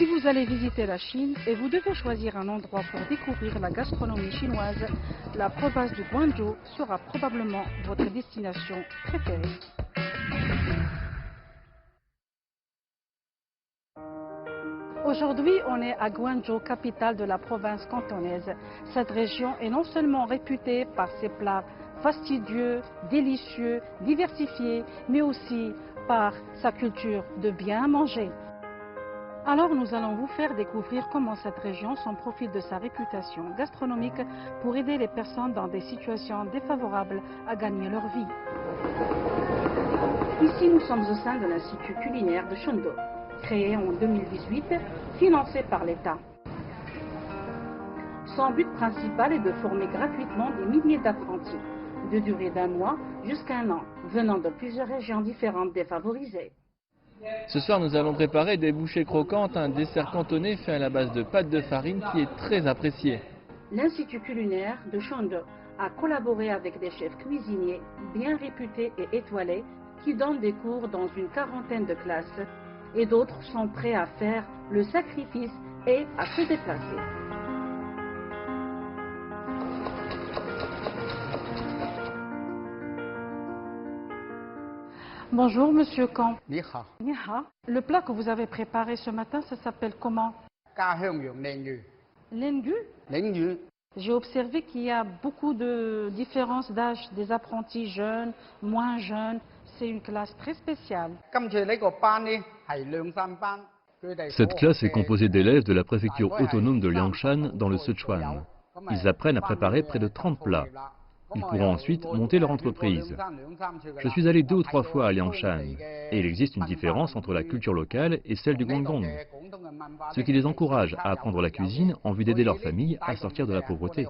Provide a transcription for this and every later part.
Si vous allez visiter la Chine et vous devez choisir un endroit pour découvrir la gastronomie chinoise, la province du Guangzhou sera probablement votre destination préférée. Aujourd'hui, on est à Guangzhou, capitale de la province cantonaise. Cette région est non seulement réputée par ses plats fastidieux, délicieux, diversifiés, mais aussi par sa culture de bien manger. Alors nous allons vous faire découvrir comment cette région s'en profite de sa réputation gastronomique pour aider les personnes dans des situations défavorables à gagner leur vie. Ici, nous sommes au sein de l'Institut culinaire de Shunde, créé en 2018, financé par l'État. Son but principal est de former gratuitement des milliers d'apprentis, de durée d'1 mois jusqu'à 1 an, venant de plusieurs régions différentes défavorisées. Ce soir, nous allons préparer des bouchées croquantes, un dessert cantonais fait à la base de pâte de farine qui est très apprécié. L'Institut culinaire de Shunde a collaboré avec des chefs cuisiniers bien réputés et étoilés qui donnent des cours dans une 40aine de classes et d'autres sont prêts à faire le sacrifice et à se déplacer. Bonjour Monsieur Kang. Ni hao. Ni hao. Le plat que vous avez préparé ce matin, ça s'appelle comment? Ca hương yuan len yu. Lengu. Len yu. J'ai observé qu'il y a beaucoup de différences d'âge, des apprentis jeunes, moins jeunes. C'est une classe très spéciale. Cette classe est composée d'élèves de la préfecture autonome de Liangshan dans le Sichuan. Ils apprennent à préparer près de 30 plats. Ils pourront ensuite monter leur entreprise. Je suis allé 2 ou 3 fois à Liangshan et il existe une différence entre la culture locale et celle du Guangdong, ce qui les encourage à apprendre la cuisine en vue d'aider leur famille à sortir de la pauvreté.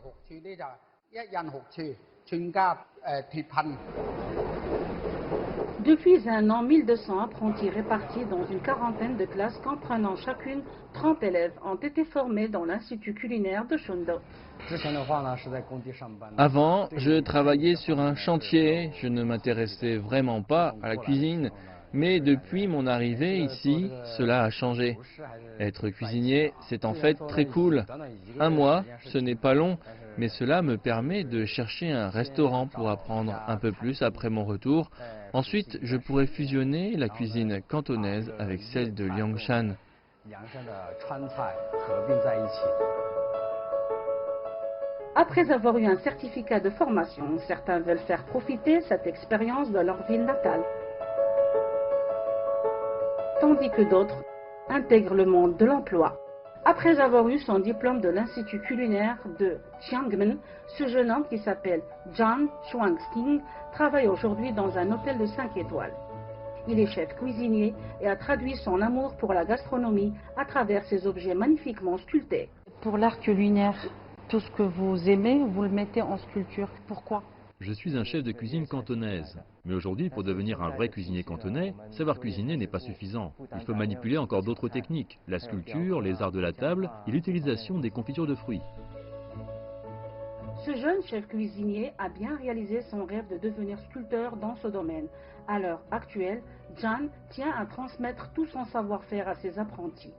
Depuis 1 an, 1200 apprentis répartis dans une 40aine de classes comprenant chacune 30 élèves ont été formés dans l'Institut culinaire de Shunde. Avant, je travaillais sur un chantier, je ne m'intéressais vraiment pas à la cuisine, mais depuis mon arrivée ici, cela a changé. Être cuisinier, c'est en fait très cool. 1 mois, ce n'est pas long, mais cela me permet de chercher un restaurant pour apprendre un peu plus après mon retour. Ensuite, je pourrais fusionner la cuisine cantonaise avec celle de Liangshan. Après avoir eu un certificat de formation, certains veulent faire profiter cette expérience de leur ville natale, tandis que d'autres intègrent le monde de l'emploi. Après avoir eu son diplôme de l'Institut culinaire de Xiangmen, ce jeune homme qui s'appelle Zhang Shuangxing travaille aujourd'hui dans un hôtel de 5 étoiles. Il est chef cuisinier et a traduit son amour pour la gastronomie à travers ses objets magnifiquement sculptés. Pour l'art culinaire, tout ce que vous aimez, vous le mettez en sculpture. Pourquoi? Je suis un chef de cuisine cantonaise. Mais aujourd'hui, pour devenir un vrai cuisinier cantonais, savoir cuisiner n'est pas suffisant. Il faut manipuler encore d'autres techniques, la sculpture, les arts de la table et l'utilisation des confitures de fruits. Ce jeune chef cuisinier a bien réalisé son rêve de devenir sculpteur dans ce domaine. À l'heure actuelle, Zhang tient à transmettre tout son savoir-faire à ses apprentis.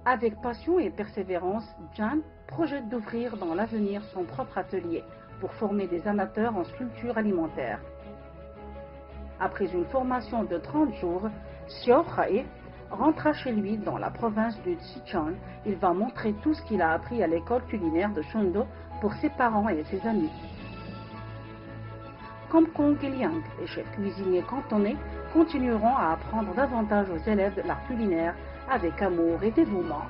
Avec passion et persévérance, Zhang projette d'ouvrir dans l'avenir son propre atelier pour former des amateurs en sculpture alimentaire. Après une formation de 30 jours, Xiao Hai rentra chez lui dans la province du Sichuan. Il va montrer tout ce qu'il a appris à l'école culinaire de Shunde pour ses parents et ses amis. Comme Kong et Liang, les chefs cuisiniers cantonais continueront à apprendre davantage aux élèves de l'art culinaire avec amour et dévouement.